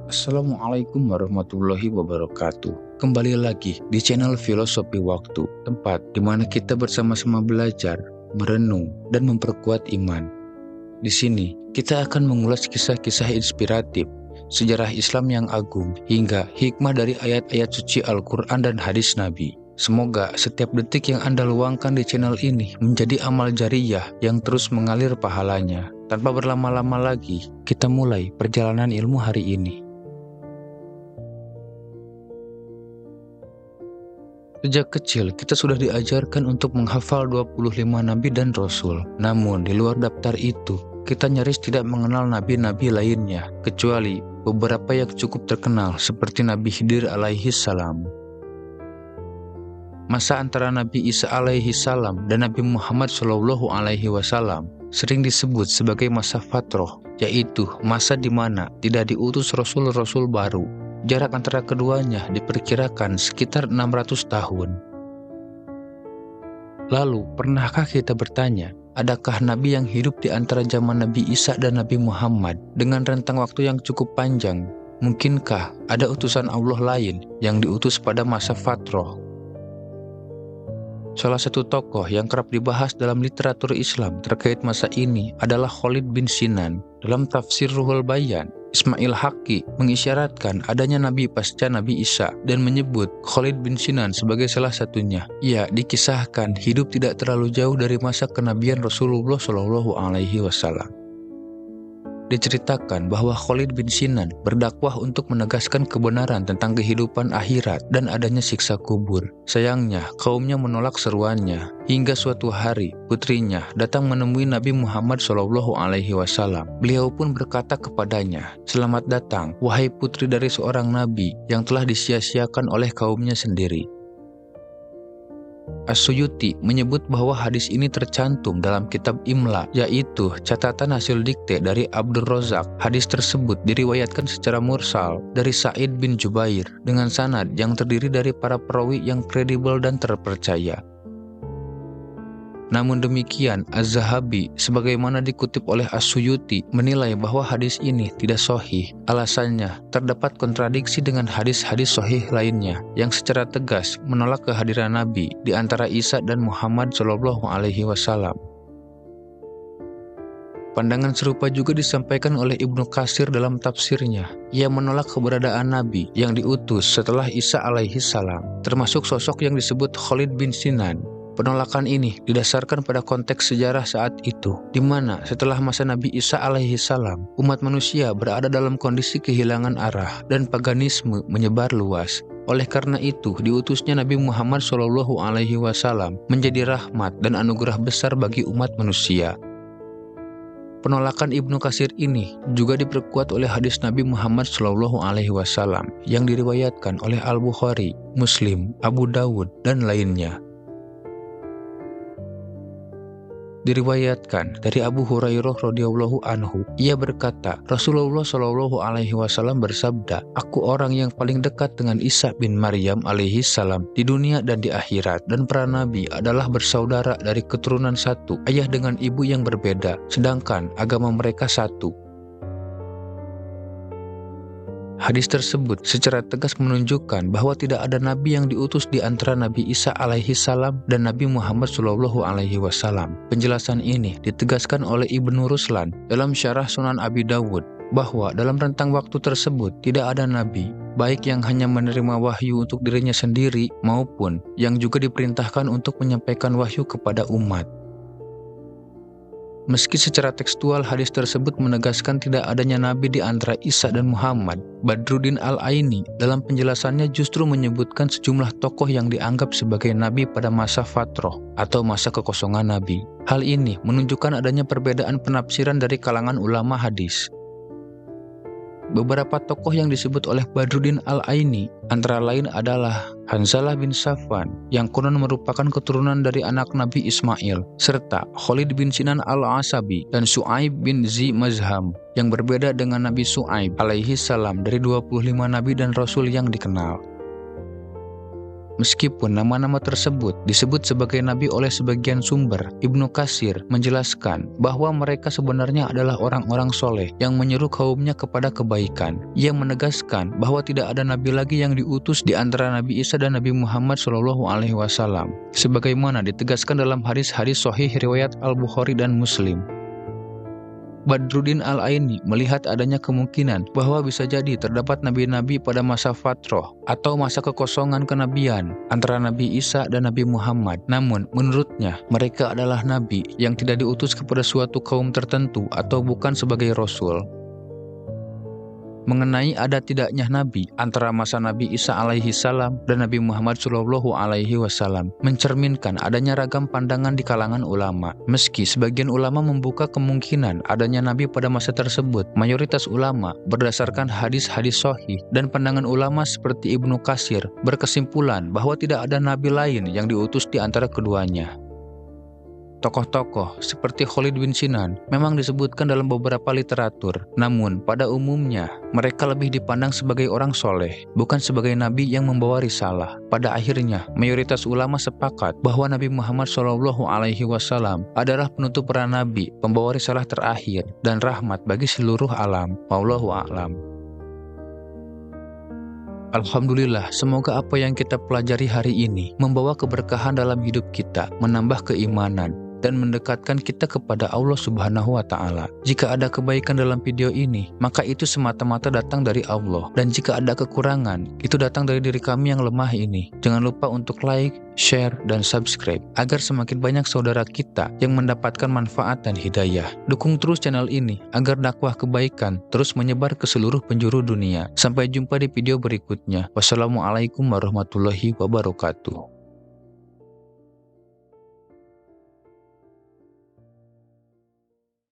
Assalamualaikum warahmatullahi wabarakatuh. Kembali lagi di channel Filosofi Waktu, tempat di mana kita bersama-sama belajar, merenung, dan memperkuat iman. Di sini, kita akan mengulas kisah-kisah inspiratif, sejarah Islam yang agung, hingga hikmah dari ayat-ayat suci Al-Quran dan hadis Nabi. Semoga setiap detik yang Anda luangkan di channel ini menjadi amal jariyah yang terus mengalir pahalanya. Tanpa berlama-lama lagi, kita mulai perjalanan ilmu hari ini. Sejak kecil, kita sudah diajarkan untuk menghafal 25 nabi dan rasul. Namun, di luar daftar itu, kita nyaris tidak mengenal nabi-nabi lainnya, kecuali beberapa yang cukup terkenal seperti Nabi Khidir alaihi salam. Masa antara Nabi Isa alaihi salam dan Nabi Muhammad Shallallahu alaihi wasallam sering disebut sebagai masa fatroh, yaitu masa di mana tidak diutus rasul-rasul baru. Jarak antara keduanya diperkirakan sekitar 600 tahun. Lalu, pernahkah kita bertanya, adakah nabi yang hidup di antara zaman Nabi Isa dan Nabi Muhammad dengan rentang waktu yang cukup panjang? Mungkinkah ada utusan Allah lain yang diutus pada masa fatroh? Salah satu tokoh yang kerap dibahas dalam literatur Islam terkait masa ini adalah Khalid bin Sinan. Dalam tafsir Ruhul Bayan, Ismail Haqqi mengisyaratkan adanya nabi pasca Nabi Isa dan menyebut Khalid bin Sinan sebagai salah satunya. Ia dikisahkan hidup tidak terlalu jauh dari masa kenabian Rasulullah Shallallahu alaihi wasallam. Diceritakan bahwa Khalid bin Sinan berdakwah untuk menegaskan kebenaran tentang kehidupan akhirat dan adanya siksa kubur. Sayangnya, kaumnya menolak seruannya. Hingga suatu hari, putrinya datang menemui Nabi Muhammad SAW. Beliau pun berkata kepadanya, "Selamat datang, wahai putri dari seorang nabi yang telah disia-siakan oleh kaumnya sendiri." As-Suyuti menyebut bahwa hadis ini tercantum dalam kitab Imla, yaitu catatan hasil dikte dari Abdur Razak. Hadis tersebut diriwayatkan secara mursal dari Sa'id bin Jubair dengan sanad yang terdiri dari para perawi yang kredibel dan terpercaya. Namun demikian, Az-Zahabi sebagaimana dikutip oleh As-Suyuti menilai bahwa hadis ini tidak sahih. Alasannya, terdapat kontradiksi dengan hadis-hadis sahih lainnya yang secara tegas menolak kehadiran Nabi di antara Isa dan Muhammad SAW. Pandangan serupa juga disampaikan oleh Ibnu Katsir dalam tafsirnya. Ia menolak keberadaan Nabi yang diutus setelah Isa alaihi salam, termasuk sosok yang disebut Khalid bin Sinan. Penolakan ini didasarkan pada konteks sejarah saat itu, di mana setelah masa Nabi Isa alaihi salam, umat manusia berada dalam kondisi kehilangan arah dan paganisme menyebar luas. Oleh karena itu, diutusnya Nabi Muhammad SAW menjadi rahmat dan anugerah besar bagi umat manusia. Penolakan Ibnu Katsir ini juga diperkuat oleh hadis Nabi Muhammad SAW yang diriwayatkan oleh Al-Bukhari, Muslim, Abu Dawud, dan lainnya. Diriwayatkan dari Abu Hurairah radhiyallahu anhu, ia berkata, Rasulullah Shallallahu alaihi wasallam bersabda, "Aku orang yang paling dekat dengan Isa bin Maryam alaihi salam di dunia dan di akhirat, dan para nabi adalah bersaudara dari keturunan satu, ayah dengan ibu yang berbeda, sedangkan agama mereka satu." Hadis tersebut secara tegas menunjukkan bahwa tidak ada nabi yang diutus di antara Nabi Isa alaihi salam dan Nabi Muhammad Shallallahu alaihi wasallam. Penjelasan ini ditegaskan oleh Ibnu Ruslan dalam Syarah Sunan Abi Dawud bahwa dalam rentang waktu tersebut tidak ada nabi, baik yang hanya menerima wahyu untuk dirinya sendiri maupun yang juga diperintahkan untuk menyampaikan wahyu kepada umat. Meski secara tekstual hadis tersebut menegaskan tidak adanya nabi di antara Isa dan Muhammad, Badruddin Al-Aini dalam penjelasannya justru menyebutkan sejumlah tokoh yang dianggap sebagai nabi pada masa fatroh atau masa kekosongan nabi. Hal ini menunjukkan adanya perbedaan penafsiran dari kalangan ulama hadis. Beberapa tokoh yang disebut oleh Badruddin Al-Aini antara lain adalah Hanzalah bin Safwan yang konon merupakan keturunan dari anak Nabi Ismail, serta Khalid bin Sinan Al-Asabi dan Su'aib bin Zi Mazham yang berbeda dengan Nabi Su'aib alaihi salam dari 25 nabi dan rasul yang dikenal. Meskipun nama-nama tersebut disebut sebagai nabi oleh sebagian sumber, Ibnu Katsir menjelaskan bahwa mereka sebenarnya adalah orang-orang soleh yang menyeru kaumnya kepada kebaikan. Ia menegaskan bahwa tidak ada nabi lagi yang diutus di antara Nabi Isa dan Nabi Muhammad SAW, sebagaimana ditegaskan dalam hadis-hadis sahih riwayat Al-Bukhari dan Muslim. Badruddin Al-Aini melihat adanya kemungkinan bahwa bisa jadi terdapat nabi-nabi pada masa fatrah atau masa kekosongan kenabian antara Nabi Isa dan Nabi Muhammad. Namun, menurutnya, mereka adalah nabi yang tidak diutus kepada suatu kaum tertentu atau bukan sebagai rasul. Mengenai ada tidaknya nabi antara masa Nabi Isa alaihi salam dan Nabi Muhammad sallallahu alaihi wasallam mencerminkan adanya ragam pandangan di kalangan ulama. Meski sebagian ulama membuka kemungkinan adanya nabi pada masa tersebut, mayoritas ulama berdasarkan hadis-hadis sahih dan pandangan ulama seperti Ibnu Katsir berkesimpulan bahwa tidak ada nabi lain yang diutus di antara keduanya. Tokoh-tokoh seperti Khalid bin Sinan memang disebutkan dalam beberapa literatur, namun pada umumnya mereka lebih dipandang sebagai orang soleh, bukan sebagai nabi yang membawa risalah. Pada akhirnya, mayoritas ulama sepakat bahwa Nabi Muhammad SAW adalah penutup para nabi, pembawa risalah terakhir, dan rahmat bagi seluruh alam. Wallahu a'lam. Alhamdulillah, semoga apa yang kita pelajari hari ini membawa keberkahan dalam hidup kita, menambah keimanan, dan mendekatkan kita kepada Allah Subhanahu wa Ta'ala. Jika ada kebaikan dalam video ini, maka itu semata-mata datang dari Allah, dan jika ada kekurangan, itu datang dari diri kami yang lemah ini. Jangan lupa untuk like, share, dan subscribe agar semakin banyak saudara kita yang mendapatkan manfaat dan hidayah. Dukung terus channel ini agar dakwah kebaikan terus menyebar ke seluruh penjuru dunia. Sampai jumpa di video berikutnya. Wassalamualaikum warahmatullahi wabarakatuh.